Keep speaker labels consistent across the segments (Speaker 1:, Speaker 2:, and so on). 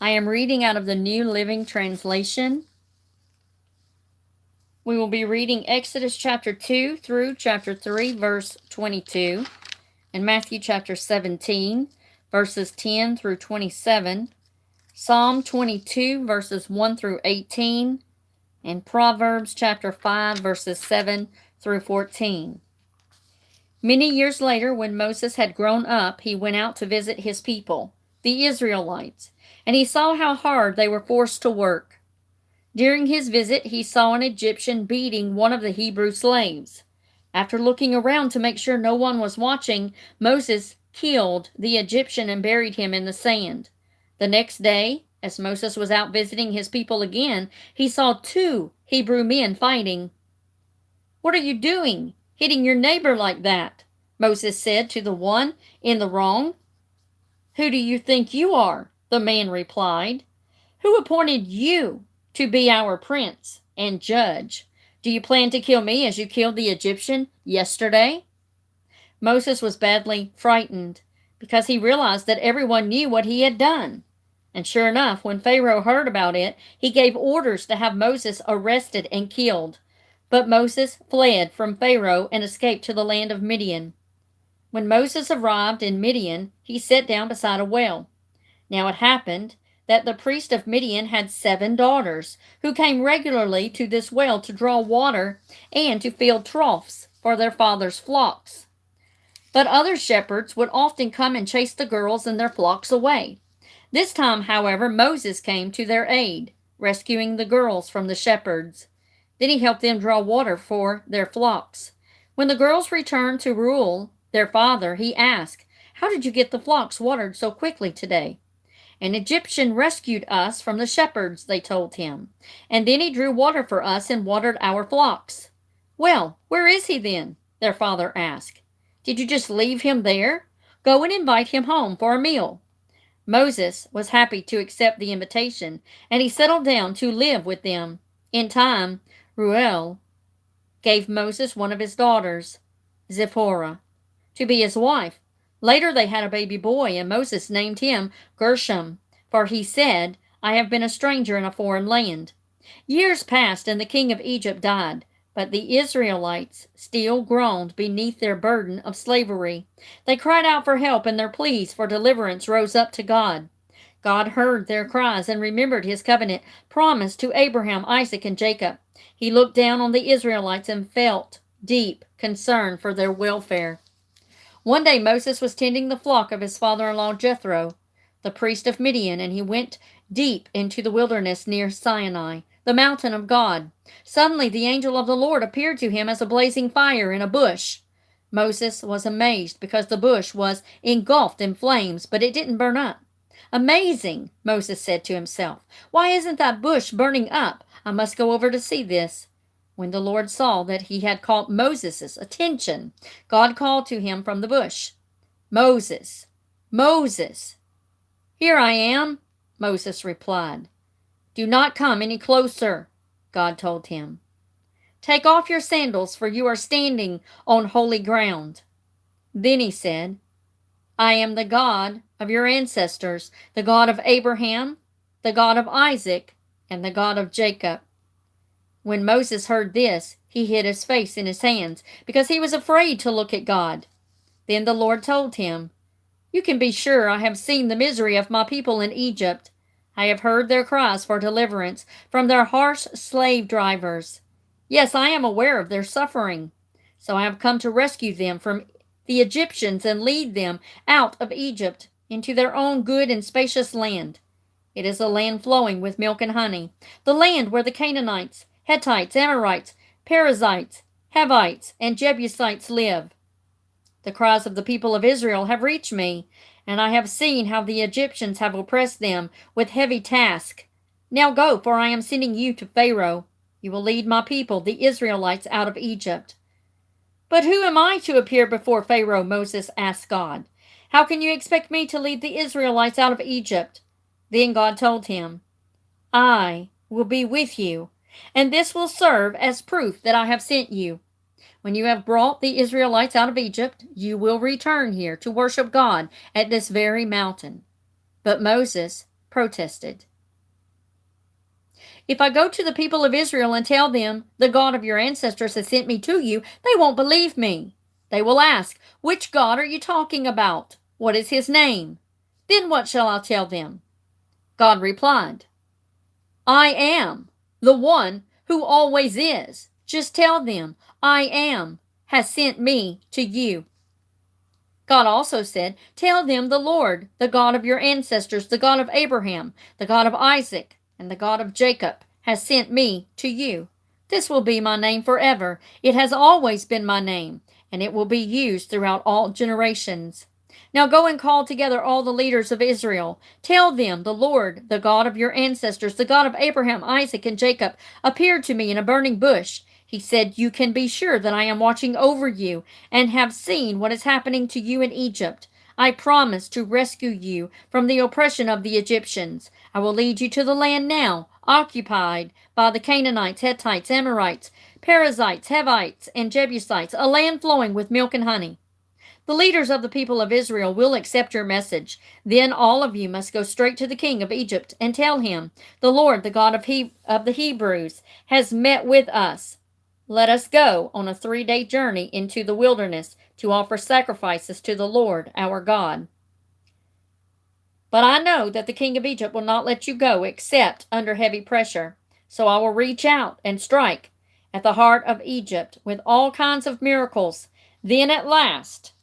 Speaker 1: I am reading out of the New Living Translation. We will be reading Exodus chapter 2 through chapter 3, verse 22, and Matthew chapter 17, verses 10 through 27, Psalm 22, verses 1 through 18, and Proverbs chapter 5, verses 7 through 14. Many years later, when Moses had grown up, he went out to visit his people, the Israelites, and he saw how hard they were forced to work. During his visit, he saw an Egyptian beating one of the Hebrew slaves. After looking around to make sure no one was watching, Moses killed the Egyptian and buried him in the sand. The next day, as Moses was out visiting his people again, he saw two Hebrew men fighting. "What are you doing, hitting your neighbor like that?" Moses said to the one in the wrong. "Who do you think you are?" the man replied. "Who appointed you to be our prince and judge? Do you plan to kill me as you killed the Egyptian yesterday?" Moses was badly frightened because he realized that everyone knew what he had done. And sure enough, when Pharaoh heard about it, he gave orders to have Moses arrested and killed. But Moses fled from Pharaoh and escaped to the land of Midian. When Moses arrived in Midian, he sat down beside a well. Now it happened that the priest of Midian had 7 daughters who came regularly to this well to draw water and to fill troughs for their father's flocks. But other shepherds would often come and chase the girls and their flocks away. This time, however, Moses came to their aid, rescuing the girls from the shepherds. Then he helped them draw water for their flocks. When the girls returned to Reuel, their father, he asked, "How did you get the flocks watered so quickly today?" "An Egyptian rescued us from the shepherds," they told him, "and then he drew water for us and watered our flocks." "Well, where is he then?" their father asked. "Did you just leave him there? Go and invite him home for a meal." Moses was happy to accept the invitation, and he settled down to live with them. In time, Reuel gave Moses one of his daughters, Zipporah, to be his wife. Later they had a baby boy, and Moses named him Gershom, for he said, "I have been a stranger in a foreign land." Years passed, and the king of Egypt died, but the Israelites still groaned beneath their burden of slavery. They cried out for help, and their pleas for deliverance rose up to God. God heard their cries and remembered his covenant promised to Abraham, Isaac, and Jacob. He looked down on the Israelites and felt deep concern for their welfare. One day Moses was tending the flock of his father-in-law Jethro, the priest of Midian, and he went deep into the wilderness near Sinai, the mountain of God. Suddenly the angel of the Lord appeared to him as a blazing fire in a bush. Moses was amazed because the bush was engulfed in flames, but it didn't burn up. "Amazing," Moses said to himself. "Why isn't that bush burning up? I must go over to see this." When the Lord saw that he had caught Moses' attention, God called to him from the bush, "Moses, Moses." "Here I am," Moses replied. "Do not come any closer," God told him. "Take off your sandals, for you are standing on holy ground." Then he said, "I am the God of your ancestors, the God of Abraham, the God of Isaac, and the God of Jacob." When Moses heard this, he hid his face in his hands because he was afraid to look at God. Then the Lord told him, "You can be sure I have seen the misery of my people in Egypt. I have heard their cries for deliverance from their harsh slave drivers. Yes, I am aware of their suffering. So I have come to rescue them from the Egyptians and lead them out of Egypt into their own good and spacious land. It is a land flowing with milk and honey, the land where the Canaanites, Hittites, Amorites, Perizzites, Hivites, and Jebusites live. The cries of the people of Israel have reached me, and I have seen how the Egyptians have oppressed them with heavy tasks. Now go, for I am sending you to Pharaoh. You will lead my people, the Israelites, out of Egypt." "But who am I to appear before Pharaoh?" Moses asked God. "How can you expect me to lead the Israelites out of Egypt?" Then God told him, "I will be with you, and this will serve as proof that I have sent you. When you have brought the Israelites out of Egypt, you will return here to worship God at this very mountain." But Moses protested. If I go to the people of Israel and tell them, the God of your ancestors has sent me to you, they won't believe me. They will ask, which God are you talking about? What is his name? Then what shall I tell them? God replied, I am the one who always is. Just tell them, I am has sent me to you. God also said, tell them the Lord, the God of your ancestors, the God of Abraham, the God of Isaac, and the God of Jacob, has sent me to you. This will be my name forever. It has always been my name, and it will be used throughout all generations. Now go and call together all the leaders of Israel. Tell them, the Lord, the God of your ancestors, the God of Abraham, Isaac, and Jacob, appeared to me in a burning bush. He said, you can be sure that I am watching over you and have seen what is happening to you in Egypt. I promise to rescue you from the oppression of the Egyptians. I will lead you to the land now occupied by the Canaanites, Hittites, Amorites, Perizzites, Hivites, and Jebusites, a land flowing with milk and honey. The leaders of the people of Israel will accept your message. Then all of you must go straight to the king of Egypt and tell him, the Lord, the God of the Hebrews, has met with us. Let us go on a 3-day journey into the wilderness to offer sacrifices to the Lord our God. But I know that the king of Egypt will not let you go except under heavy pressure. So I will reach out and strike at the heart of Egypt with all kinds of miracles. Then at last,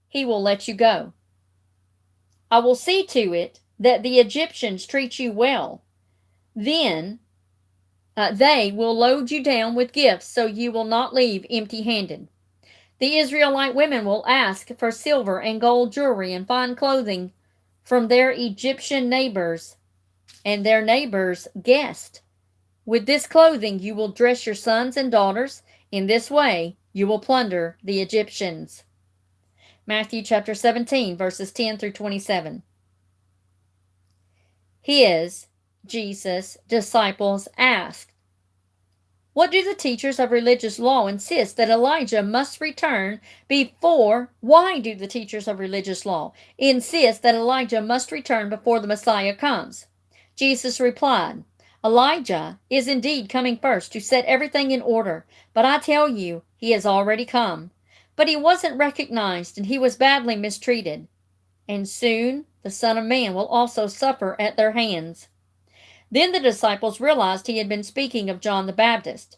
Speaker 1: he will let you go. I will see to it that the Egyptians treat you well. Then they will load you down with gifts so you will not leave empty-handed. The Israelite women will ask for silver and gold jewelry and fine clothing from their Egyptian neighbors and their neighbors' guests. With this clothing you will dress your sons and daughters. In this way you will plunder the Egyptians. Matthew chapter 17, verses 10 through 27. His, Jesus' disciples asked, what do the teachers of religious law insist that Elijah must return before? Why do the teachers of religious law insist that Elijah must return before the Messiah comes? Jesus replied, Elijah is indeed coming first to set everything in order, but I tell you, he has already come. But he wasn't recognized, and he was badly mistreated. And soon the Son of Man will also suffer at their hands. Then the disciples realized he had been speaking of John the Baptist.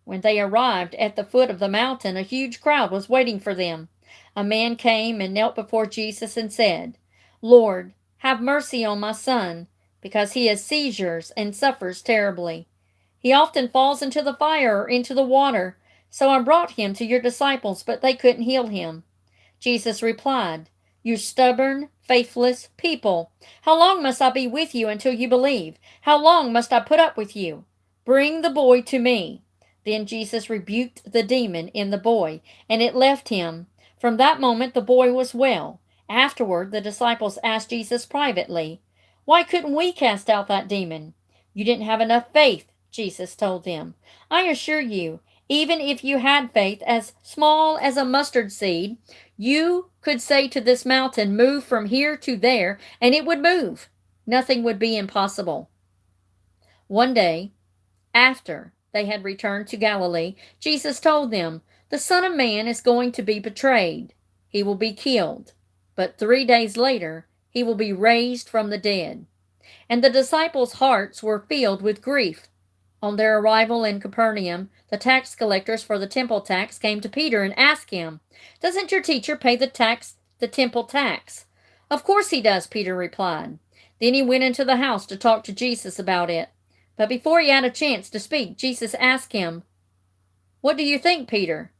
Speaker 1: When they arrived at the foot of the mountain, a huge crowd was waiting for them. A man came and knelt before Jesus and said, Lord, have mercy on my son, because he has seizures and suffers terribly. He often falls into the fire or into the water. So I brought him to your disciples, but they couldn't heal him. Jesus replied, you stubborn, faithless people, how long must I be with you until you believe? How long must I put up with you? Bring the boy to me. Then Jesus rebuked the demon in the boy, and it left him. From that moment the boy was well. Afterward, the disciples asked Jesus privately, why couldn't we cast out that demon? You didn't have enough faith, Jesus told them. I assure you, even if you had faith as small as a mustard seed, you could say to this mountain, move from here to there, and it would move. Nothing would be impossible. One day, after they had returned to Galilee, Jesus told them, the Son of Man is going to be betrayed. He will be killed, but 3 days later, he will be raised from the dead. And the disciples' hearts were filled with grief. On their arrival in Capernaum, the tax collectors for the temple tax came to Peter and asked him, doesn't your teacher pay the temple tax? Of course he does, Peter replied. Then he went into the house to talk to Jesus about it. But before he had a chance to speak, Jesus asked him, what do you think, Peter?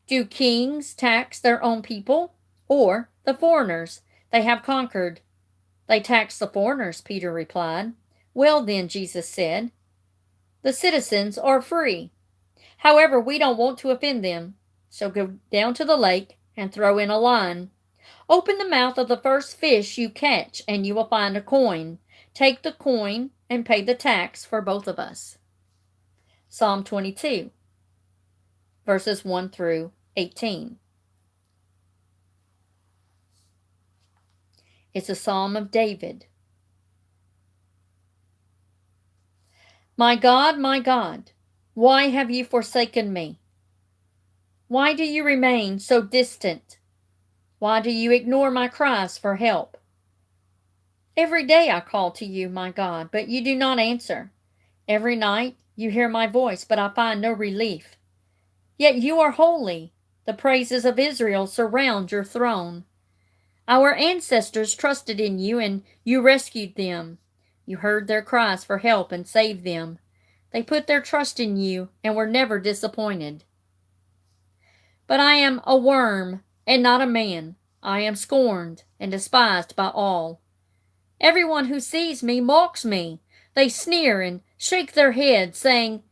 Speaker 1: Do kings tax their own people or the foreigners they have conquered? They tax the foreigners, Peter replied. Well then, Jesus said, the citizens are free. However, we don't want to offend them, so go down to the lake and throw in a line. Open the mouth of the first fish you catch, and you will find a coin. Take the coin and pay the tax for both of us. Psalm 22, verses 1 through 18. It's a psalm of David. my God, why have you forsaken me? Why do you remain so distant? Why do you ignore my cries for help? Every day I call to you, my God, but you do not answer. Every night you hear my voice, but I find no relief. Yet you are holy. The praises of Israel surround your throne. Our ancestors trusted in you, and you rescued them. You heard their cries for help and saved them. They put their trust in you and were never disappointed. But I am a worm and not a man. I am scorned and despised by all. Everyone who sees me mocks me. They sneer and shake their heads, saying,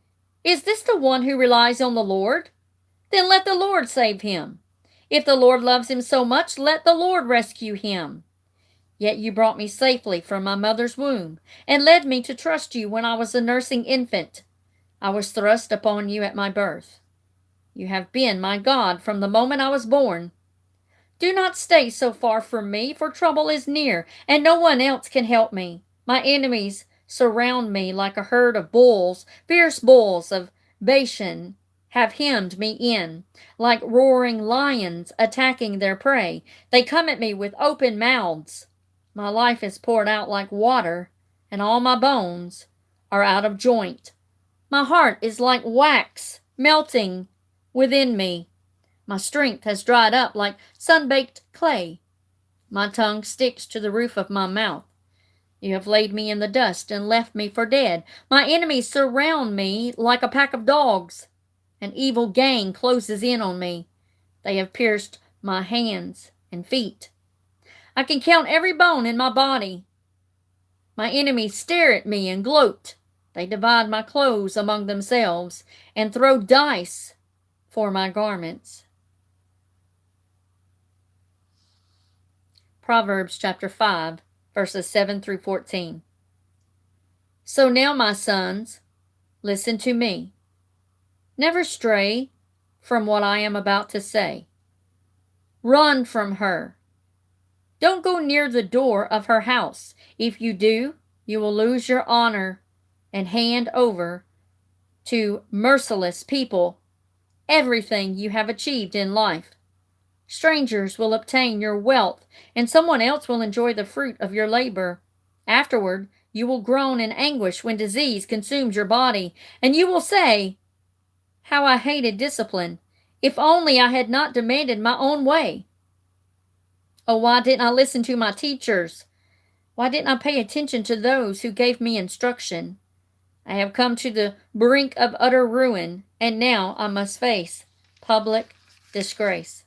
Speaker 1: "Is this the one who relies on the Lord? Then let the Lord save him. If the Lord loves him so much, let the Lord rescue him." Yet you brought me safely from my mother's womb and led me to trust you when I was a nursing infant. I was thrust upon you at my birth. You have been my God from the moment I was born. Do not stay so far from me, for trouble is near, and no one else can help me. My enemies surround me like a herd of bulls. Fierce bulls of Bashan have hemmed me in, like roaring lions attacking their prey. They come at me with open mouths. My life is poured out like water, and all my bones are out of joint. My heart is like wax melting within me. My strength has dried up like sun-baked clay. My tongue sticks to the roof of my mouth. You have laid me in the dust and left me for dead. My enemies surround me like a pack of dogs. An evil gang closes in on me. They have pierced my hands and feet. I can count every bone in my body. My enemies stare at me and gloat. They divide my clothes among themselves and throw dice for my garments. Proverbs chapter 5, verses 7 through 14. So now, my sons, listen to me. Never stray from what I am about to say. Run from her. Don't go near the door of her house. If you do, you will lose your honor and hand over to merciless people everything you have achieved in life. Strangers will obtain your wealth, and someone else will enjoy the fruit of your labor. Afterward, you will groan in anguish when disease consumes your body, and you will say, "How I hated discipline! If only I had not demanded my own way! Oh, why didn't I listen to my teachers? Why didn't I pay attention to those who gave me instruction? I have come to the brink of utter ruin, and now I must face public disgrace."